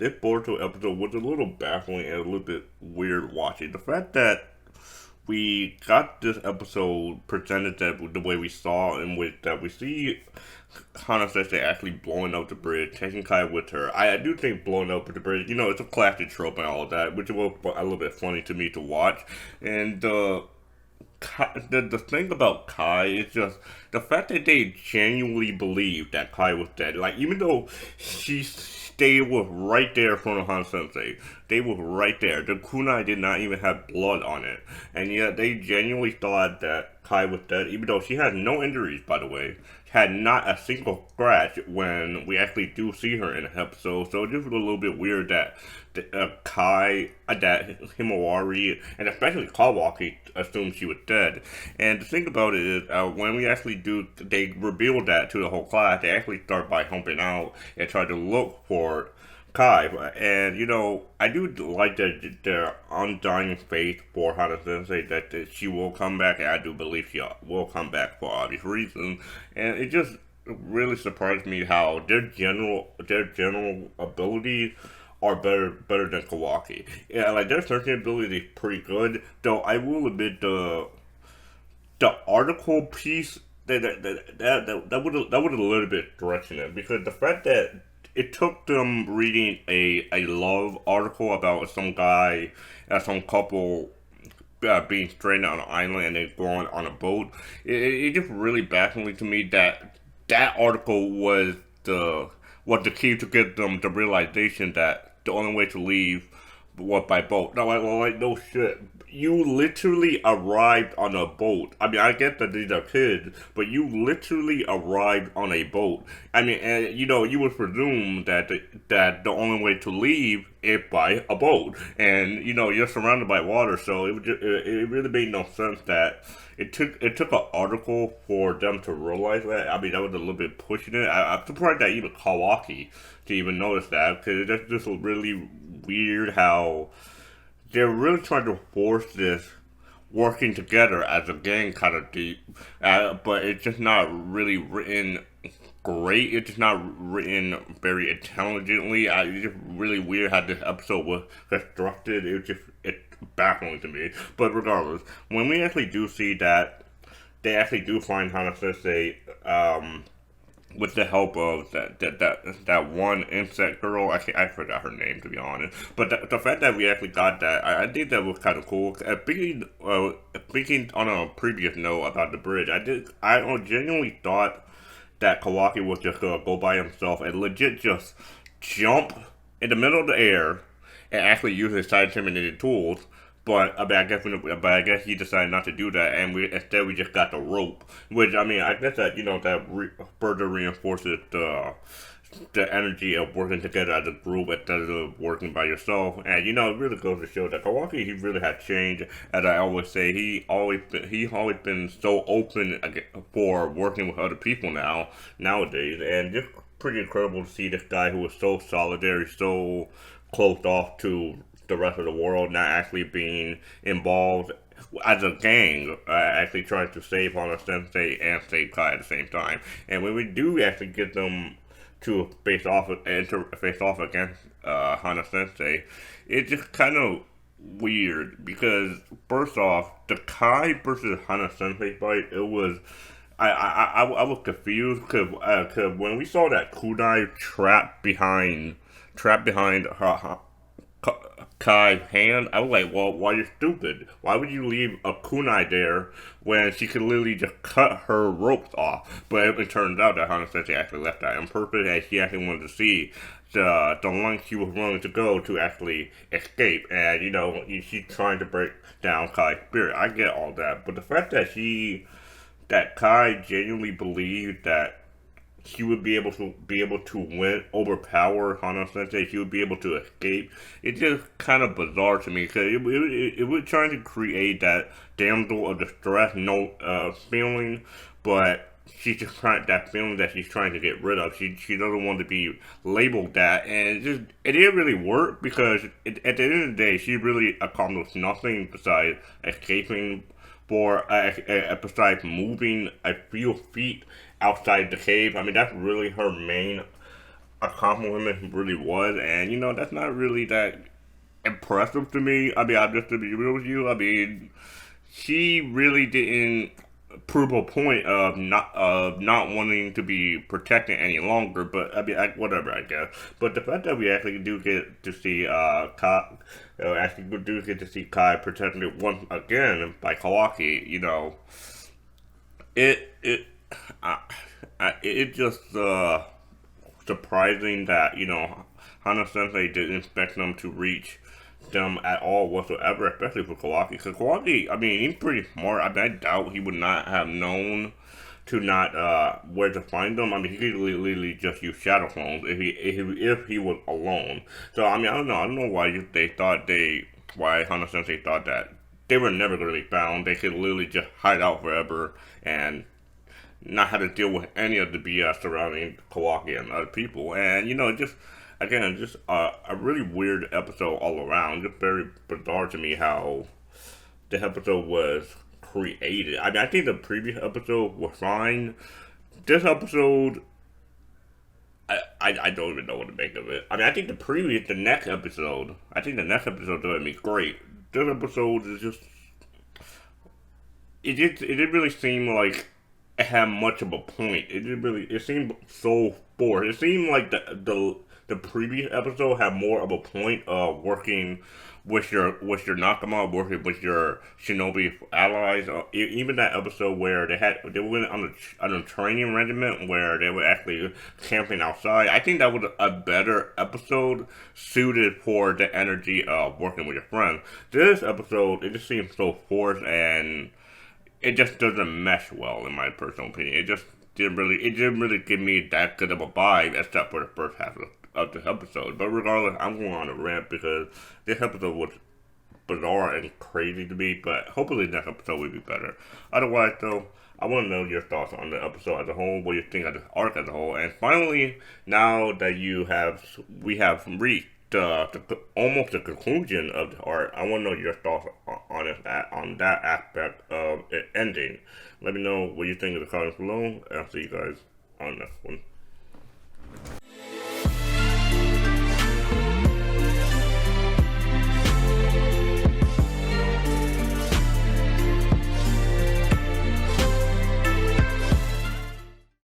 this Boruto episode was a little baffling and a little bit weird watching. The fact that we got this episode presented that the way we saw, in which that we see Hana Sensei actually blowing up the bridge, taking Kai with her. I do think blowing up the bridge, it's a classic trope and all of that, which was a little bit funny to me to watch. And the thing about Kai is just the fact that they genuinely believed that Kai was dead. Like, even though they were right there in front of Han Sensei, they were right there. The kunai did not even have blood on it, and yet they genuinely thought that Kai was dead, even though she had no injuries, by the way. Had not a single scratch when we actually do see her in the episode. So it just was a little bit weird that Kai, that Himawari, and especially Kawaki assumed she was dead. And the thing about it is, when we actually do, they reveal that to the whole class. They actually start by humping out and try to look for Kai. And I do like their undying faith for Hana Sensei that she will come back, and I do believe she will come back for obvious reasons. And it just really surprised me how their general abilities are better than Kawaki. Yeah, like their searching ability is pretty good. Though I will admit the article piece that was a little bit stretching it, because the fact that it took them reading a love article about some guy, some couple being stranded on an island and then going on a boat. It just really baffled me to me that that article was the key to get them the realization that the only way to leave was by boat. No, like no shit. You literally arrived on a boat. I mean, I get that these are kids, but you literally arrived on a boat. I mean, and you would presume that the only way to leave is by a boat, and you're surrounded by water, so it really made no sense that it took an article for them to realize that. I mean, that was a little bit pushing it. I'm surprised that even Kawaki to even notice that, because that's just really weird how they're really trying to force this working together as a gang kind of deep, but it's just not really written great. It's just not written very intelligently. It's just really weird how this episode was constructed. It's baffling to me. But regardless, when we actually do see that they actually do find Hana Sensei, with the help of that one insect girl. I forgot her name, to be honest. But the fact that we actually got that, I think that was kind of cool. Speaking on a previous note about the bridge, I genuinely thought that Kawaki was just gonna go by himself and legit just jump in the middle of the air and actually use his side intimidated tools. But I guess he decided not to do that, and we just got the rope. Which, I mean, I guess that further reinforces the energy of working together as a group instead of working by yourself. And it really goes to show that Kawaki, he really had changed. As I always say, he always been so open for working with other people nowadays, and just pretty incredible to see this guy who was so solidary, so closed off to the rest of the world, not actually being involved as a gang, actually trying to save Honor Sensei and save Kai at the same time. And when we do actually get them to face off against Hana Sensei, it's just kind of weird because first off, the Kai versus Hana Sensei fight, it was. I was confused because when we saw that kunai trapped behind her, Kai's hand, I was like, well, why you stupid? Why would you leave a kunai there when she could literally just cut her ropes off? But it turns out that Hana Sensei actually left that on purpose, and she actually wanted to see the length she was willing to go to actually escape. And, she's trying to break down Kai's spirit. I get all that. But the fact that Kai genuinely believed that he would be able to win, overpower Hana Sensei. He would be able to escape. It's just kind of bizarre to me because it was trying to create that damsel of distress no feeling, but she's just trying that feeling that she's trying to get rid of. She doesn't want to be labeled that, and it didn't really work because at the end of the day, she really accomplished nothing besides escaping besides moving a few feet outside the cave. I mean, that's really her main compliment really was, and that's not really that impressive to me. I mean, I'm just to be real with you. I mean, she really didn't prove a point of not wanting to be protected any longer. But I mean, whatever, I guess. But the fact that we actually do get to see Kai, actually do get to see Kai protected once again by Kawaki, it I, it just surprising that Hana Sensei didn't expect them to reach them at all whatsoever, especially for Kawaki. Because Kawaki, I mean, he's pretty smart. I mean, I doubt he would not have known to not where to find them. I mean, he could literally just use shadow clones if he was alone. So I mean, I don't know why Hana Sensei thought that they were never going to be found. They could literally just hide out forever and not have to deal with any of the BS surrounding Kawaki and other people. And just again, just a really weird episode all around. Just very bizarre to me how the episode was created. I mean, I think the previous episode was fine. This episode, I don't even know what to make of it. I mean, the next episode, I think the next episode is going to be great. This episode is just, it didn't really seem like it had much of a point. It seemed so forced. It seemed like the previous episode had more of a point of working with your Nakama, working with your Shinobi allies. Even that episode where they went on a training regiment where they were actually camping outside. I think that was a better episode suited for the energy of working with your friends. This episode, it just seems so forced, and it just doesn't mesh well in my personal opinion. It didn't really give me that good of a vibe except for the first half of the episode. But regardless, I'm going on a rant because this episode was bizarre and crazy to me, but hopefully next episode will be better. Otherwise though, I want to know your thoughts on the episode as a whole, what you think of the arc as a whole, and finally, now that we have reached almost the conclusion of the arc, I want to know your thoughts on that aspect of it ending. Let me know what you think in the comments below, and I'll see you guys on the next one.